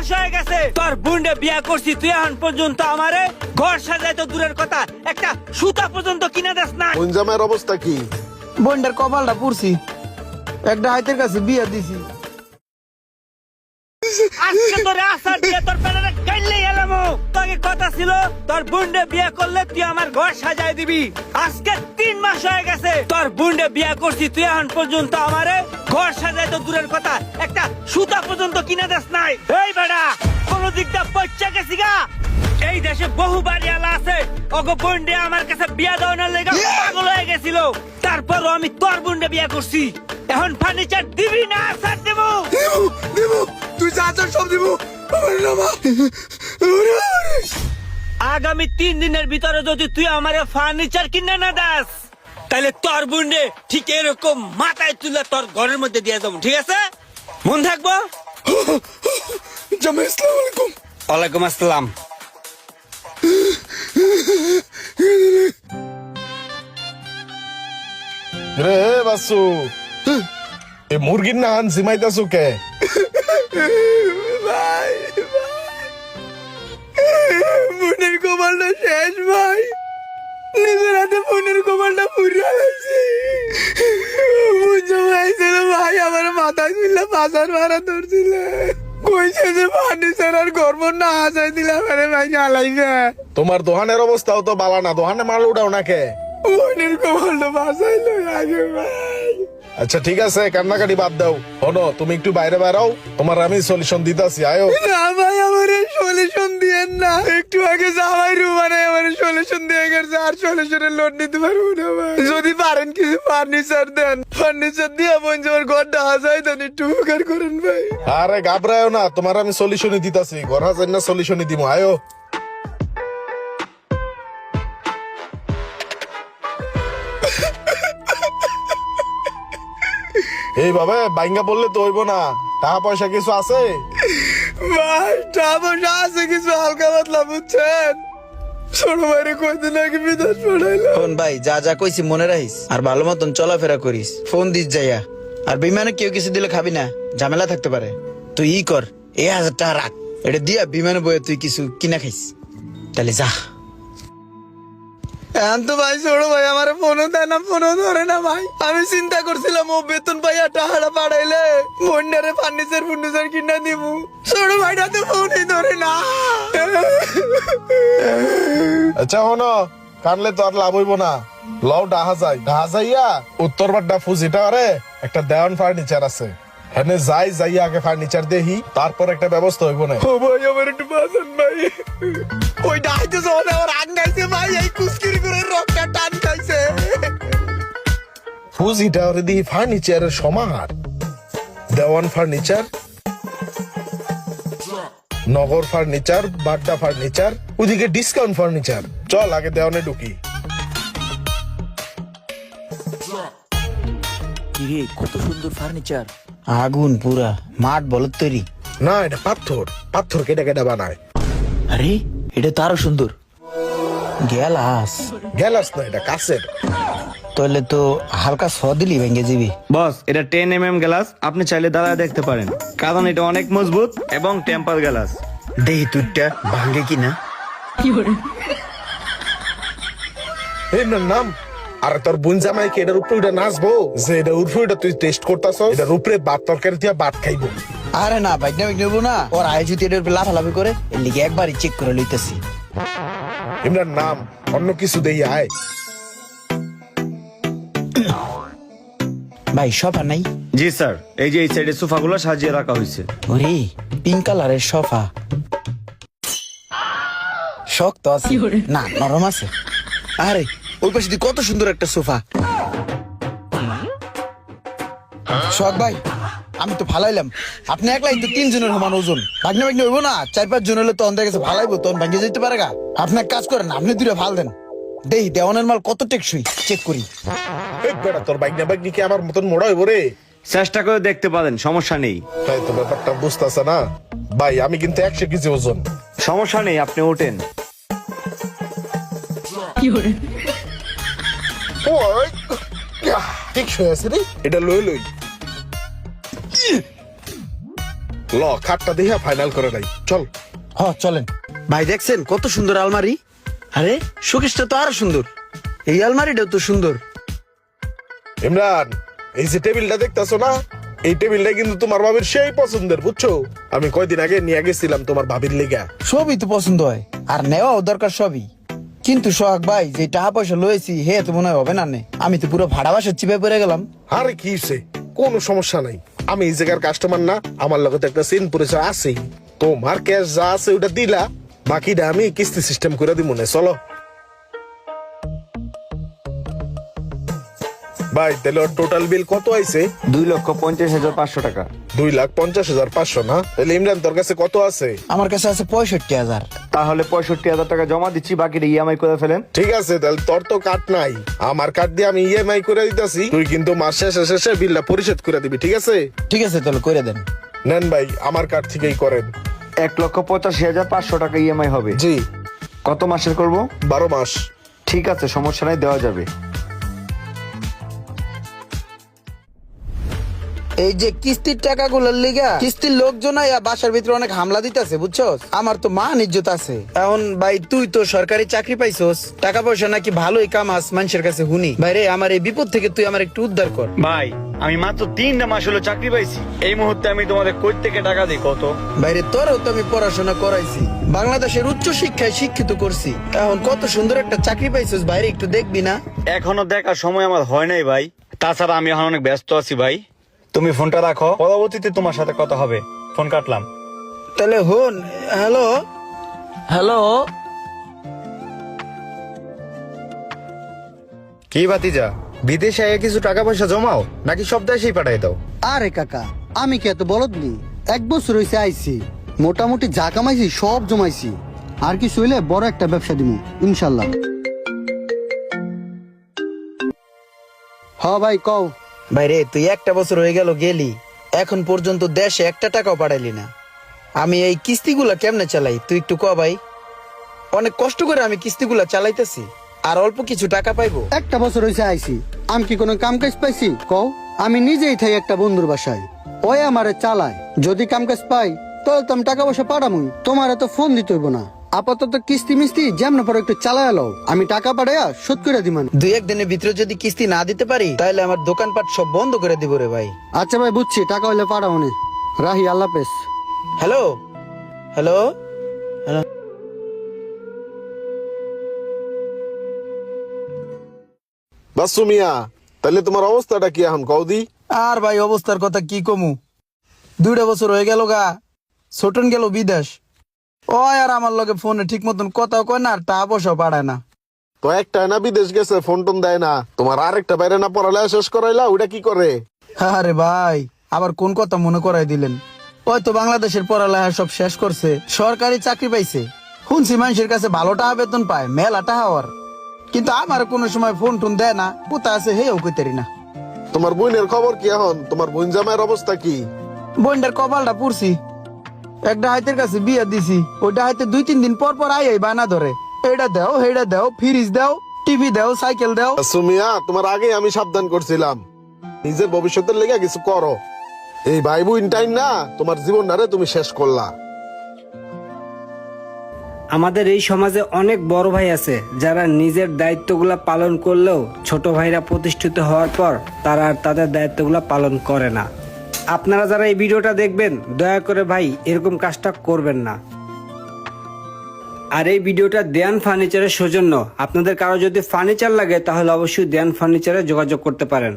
মাস হয়ে গেছে তোর বুন্ডে বিয়া করছি, তুই এখন পর্যন্ত আমারে ঘর সাজাই তো দূরের কথা, একটা সুতা পর্যন্ত কিনে দেস না। জামাইয়ের অবস্থা কি? বোনটার কপালটা পুড়ছি, একটা হাতের কাছে বিয়া দিছি। আজকে তোরে আসার দিয়ে তোর পেটে গাইলে গেলাম। তোকে কথা ছিল তোর বুন্ডে বিয়া করলে তুই আমার ঘর সাজাই দিবি। আজকে 3 মাস হয়ে গেছে তোর বুন্ডে বিয়া করছি, তুই এখন পর্যন্ত আমারে ঘর সাজাই তো দূরের কথা, একটা সুতা পর্যন্ত কিনে দেস নাই। এই বেড়া কোন দিকটা পয়সা গেছি গা। এই দেশে বহু বাড়িওয়ালা আছে, ওগো বুন্ডে আমার কাছে বিয়া দেওয়ার লেগে পাগল হয়ে গেছিল, তারপরও আমি তোর বুন্ডে বিয়া করছি। এখন ফার্নিচার দিবি না স্যার? দেবো দেবো, তুই যা চাস সব দেবো। আগামী 3 দিনের ভিতরে যদি তুই আমার ফার্নিচার কিনে না দাস, তাহলে তোর বুন্ডে ঠিক এরকম মাথায় তুলে তোর ঘরের মধ্যে দিয়ে যাবো, ঠিক আছে? মন থাকবো। জামাই আসসালামু আলাইকুম। ওয়ালাইকুম আসসালাম। রে বাসু, এ মুরগির না আন জিমাইতাছু কে? ভাই বোনের কপালটা শেষ ভাই, নিজের হাতে বোনের কপালটা পুড়ে গেছে। বোন জামাই ছিল ভাই, আমার মাথায় ছিল পাশার মারা ধরছিল, কইছে যে ফার্নিচার আর গর্ব না আসাই দিলাম। আরে ভাই জ্বালাইছে। তোমার দোকানের অবস্থাও তো বালা না, দোকানে মাল উঠাও না কে? বোনের কপালটা বাঁচাইলো আগে ভাই। আচ্ছা ঠিক আছে, কান্নাকাটি বাদ দাও। হনো তুমি একটু বাইরে বেরাও, তোমার আমি সলিউশন দিতাছি, আয়ো। না ভাই আমার সলিউশন দিয়েন না, একটু আগে জামাই রুমানে আমার সলিউশন দিয়ে গেছে, আর সলিউশনের লোড নিতে পারবো না ভাই। যদি পারেন কিছু ফার্নিচার দেন, ফার্নিচার দিয়ে বোন যাওয়ার ঘরটা হাজাই দেন, একটু উপকার করেন ভাই। আরে ঘাবড়ায়ও না, তোমার আমি সলিউশনই দিতাছি, ঘর হাজার না সলিউশনই দিব, আয়ো। এইভাবে বাইঙ্গা বললে তো হইব না, টাকা পয়সা কিছু আছে? ভাই টাকা পয়সা আছে কিছু, হালকা পাতলা বুঝছেন। ছোট ভাইরে কয়দিন আগে বিদেশ পড়াইলো। ফোন ভাই যা যা কইছি মনে রাখিস, আর ভালো মতন চলাফেরা করিস। ফোন দিস যাইয়া, আর বিমানে কেউ কিছু দিলে খাবি না, ঝামেলা থাকতে পারে। তুই ই কর, 1000 টাকা রাখ, এটা দিয়া বিমানে বয়ে তুই কিছু কিনা খাইস, তাহলে যা। এখন তো ভাই ছোট ভাই আমার ফোনও দেয় না, ফোনও ধরে না ভাই। আমি চিন্তা করছিলাম ও বেতন পাইয়া টাকাটা পাঠাইলে বন্ডারে ফার্নিচার কিনা দিব, ছোট ভাইটা তো ফোনই ধরে না। আচ্ছা হনো, কানলে তো আর লাভ হইব না, লও ডাহা যাইয়া উত্তর বাড্ডা ফুজিটা আরে একটা দেওয়ান ফার্নিচার আছে, হেনে যাইয়া আগে ফার্নিচার দেহি, তারপর একটা ব্যবস্থা হইব না। ও ভাই আমার একটু বাঁচান ভাই, ওই ডাইতে যখন আমার আঙ্গাইছে ভাই, এই কুস্কির করে রক্তটা টান খাইছে। ফুজিটা আরে দিহি ফার্নিচারের সমাহার, দেওয়ান ফার্নিচার, নগর ফার্নিচার, বাড্ডা ফার্নিচার, ওদিকে ডিসকাউন্ট ফার্নিচার। চল আগে দেওয়ানে ঢুকি। কিরে কত সুন্দর ফার্নিচার, আগুন পুরা মাঠ বলত তৈরি। না এটা পাথর কেটে কেটে বানায়। আরে এটা তো আরো সুন্দর। গেলাস গ্যালাস না, এটা কাছের। তাহলে তো হালকা ছ দিলি ভেঙে যাবি। বস, এটা 10 mm গ্লাস, আপনি চাইলে দাঁড়ায় দেখতে পারেন, কারণ এটা অনেক মজবুত এবং টেম্পার গ্লাস। দেহি তুইটা ভাঙ্গে কিনা। এই নাম আরে তোর বোন জামাই কি এটার উপরে উঠে নাচবো, যে এটা উপরে উঠে তুই টেস্ট করতাছ, এটার উপরে ভাত তরকারি দিয়ে ভাত খাইবো। আরে না বাইক নেবো না, ওর আয় যদি এটার উপরে লাফালাফি করে, এর লিগে একবারই চেক করে লইতেছি। ইমরান নাম অন্য কিছু দেই আয়। ভাই সোফা নাই? জি স্যার, এই যে এই সাইডে সোফাগুলো সাজিয়ে রাখা হয়েছে। ওরে পিঙ্ক কালারের সোফা, শক্ত আছে না নরম আছে? আরে ওই পাশে দিয়ে কত সুন্দর একটা সোফা। শখ ভাই আমি তো ফালাইলাম, আপনি একলাই তো 3 জনের সমান ওজন, ভাগ্নে হইব না, 4-5 জন হলে তো অন্ধের কাছে ফালাইবো, তখন ভাঙ্গে যেতে পারে গা। আপনি এক কাজ করেন, আপনি 2টা ফাল দেন, দেই দেওয়ানের মাল কত টেকসই চেক করি। এই বেটা তোর বাইক কি আমার মতন মোড়া হইব রে? চেষ্টা করে দেখতে পারেন, সমস্যা নেই। তাই তো ব্যাপারটা বুঝতেছে না ভাই, আমি কিন্তু 100 কেজি ওজন। সমস্যা নেই, আপনি ওঠেন। ওই ঠিক হয়ে আছে রে, এটা লই। ল খাটটা দিয়া ফাইনাল করে নাই চল। চলেন ভাই। দেখছেন কত সুন্দর আলমারি? আরে শোকেসটা তো আরো সুন্দর, এই আলমারিটাও তো সুন্দর। ইমরান, এই যে টেবিলটা দেখতেছো না, এই টেবিলটা কিন্তু তোমার ভাবির সেই পছন্দের, বুঝছো? আমি কয়দিন আগে নিয়ে গেছিলাম তোমার ভাবির লিগা। সবই তো পছন্দ হয় আর নেওয়াও দরকার সবই, কিন্তু সোহাগ ভাই যে টাকা পয়সা লয়েছি হে তো মনে হয় হবে না নে। আমি তো পুরো ভাড়া বাসার চিপে পড়ে গেলাম। আরে কি হইছে, কোনো সমস্যা নাই। আমি এই জায়গার কাস্টমার না, আমার লগে তো একটা সিন পরিচয় আছেই। তোমার ক্যাশ যা আছে ওটা দিলা, বাকিটা আমি কিস্তি সিস্টেম করে দিব না। চলো ভাই, তাহলে টোটাল বিল কত আইছে? 2,50,500 টাকা। 2,50,500 না? তাহলে ইমরান তোর কাছে কত আছে? আমার কাছে আছে 65,000। তাহলে 65,000 টাকা জমা দিচ্ছি, বাকিটা ইএমআই করে ফেলেন। ঠিক আছে, তাহলে তোর তো কার্ড নাই, আমার কার্ড দিয়ে আমি ইএমআই করে দিতেছি। তুই কিন্তু মাস শেষে শেষে বিলটা পরিশোধ করে দিবি, ঠিক আছে? ঠিক আছে তাহলে করে দেন। নেন ভাই, আমার কার্ড থেকেই করেন। 1,85,500 টাকা ইএমআই হবে। জি। কত মাসের করব? 12 মাস। ঠিক আছে, সমস্যা নাই, দেওয়া যাবে। এই যে কিস্তির টাকাগুলোর লিগা কিস্তির লোকজন আইয়া বাসার ভিতরে অনেক হামলা দিতেছে, বুঝছো? আমার তো মান ইজ্জত আছে। এখন ভাই তুই তো সরকারি চাকরি পাইছস, টাকা পয়সা নাকি ভালোই কামাস মানুষের কাছে হুনি। ভাই রে, আমার এই বিপদ থেকে তুই আমার একটু উদ্ধার কর। ভাই আমি মাত্র 3টা মাস হলো চাকরি পাইছি, এই মুহূর্তে আমি তোমাদের কই থেকে টাকা দিই কত? বাইরে তোরও তো আমি পড়াশোনা করাইছি, বাংলাদেশের উচ্চ শিক্ষায় শিক্ষিত করছি। এখন কত সুন্দর একটা চাকরি পাইছস, বাইরে একটু দেখবি না? এখনো দেখার সময় আমার হয় নাই ভাই, তাছাড়া আমি এখন অনেক ব্যস্ত আছি ভাই। তুমি ফোনটা রাখো, পরবর্তীতে তোমার সাথে কথা হবে। ফোন কাটলাম। তাহলে হন। হ্যালো হ্যালো, কি ভাতিজা, বিদেশে আগে কিছু টাকা পয়সা জমাও নাকি সব দেশেই পাঠাই দাও? আরে কাকা, আমি কি এত বলদ নি? 1 বছর হয়েছে আইছি, মোটামুটি যা কামাইছি সব জমাইছি। আর কি হইলে বড় একটা ব্যবসা দিমু ইনশাল্লাহ। হ ভাই কও। বাইরে তুই একটা বছর হয়ে গেল গেলি, এখন পর্যন্ত দেশে একটা টাকাও পাঠাইলি না। আমি এই কিস্তিগুলা কেমনে চালাই তুই একটু ক ভাই। অনেক কষ্ট করে আমি কিস্তিগুলা চালাইতেছি, আর অল্প কিছু টাকা পাইবো। 1 বছর হয়েছে আইছি, আমি কি কোনো কাম কাজ পাইছি কও? আমি নিজেই থাই একটা বন্ধুর বাসায়, ওই আমারে চালায়। যদি কাম কাজ পাই তাহলে তো আমি টাকা পয়সা পাঠামুই, তোমার তো ফোন দিতে হইব না। আপাতত কিস্তি মিস্তি যেমন পরে একটু চালায় লও, আমি টাকা পাঠাইয়া শোধ করে দিমান। 2-1 দিনের ভিতরে যদি কিস্তি না দিতে পারি তাহলে আমার দোকানপাট সব বন্ধ করে দিব রে ভাই। আচ্ছা ভাই বুঝছি, টাকা হইলে পাঠাও নে। রাহি, আল্লাহ হাফেজ। Hello hello hello. বাসু মিয়া, তাহলে তোমার অবস্থাটা কি এখন কৌদি? আর ভাই অবস্থার কথা কি কমু, 2টা বছর হয়ে গেল গা, ছোটন গেল বিদেশ। ও আর আমার লগে ফোনে ঠিক মতন কথাও কয় না, আর টাকা পয়সাও পাঠায় না। তো একটা না বিদেশ গেছে, ফোন টোন দেয় না। তোমার আরেকটা বাইরে না পড়ালেখা শেষ করাইলা, ওটা কি করে? আরে ভাই আবার কোন কথা মনে করাই দিলেন? ওই তো বাংলাদেশের পড়ালেখা সব শেষ করছে, সরকারি চাকরি পাইছে। শুনছি মানুষের কাছে ভালো টাকা বেতন পায়, মেলা টাকা হওয়ার। কিন্তু আমার কোনো সময় ফোন টোন দেয় না, কোথায় আছে হেও কইতারি না। তোমার বোনের খবর কি এখন? তোমার বোন জামাইয়ের অবস্থা কি? বোনটার কপালটা পুরছি, একটা হাইতের কাছে বিয়ে দিছি, ওইটা হাইতে 2-3 দিন পর পর আই বানা ধরে, এটা দাও হেটা দাও, ফ্রিজ দাও, টিভি দাও, সাইকেল দাও। বাসু মিয়া, তোমার আগে আমি সাবধান করছিলাম, নিজের ভবিষ্যতের লেগে কিছু করো। এই ভাই বোন টাইম না, তোমার জীবনটারে তুমি শেষ করলা। আমাদের এই সমাজে অনেক বড় ভাই আছে যারা নিজের দায়িত্বগুলা পালন করলেও ছোট ভাইরা প্রতিষ্ঠিত হওয়ার পর তারা আর তাদের দায়িত্বগুলা পালন করে না। আপনারা যারা এই ভিডিওটা দেখবেন দয়া করে ভাই এরকম কাজটা করবেন না। আর এই ভিডিওটা দেয়ান ফার্নিচারের সৌজন্য। আপনাদের কারো যদি ফার্নিচার লাগে তাহলে অবশ্যই দেয়ান ফার্নিচারে যোগাযোগ করতে পারেন।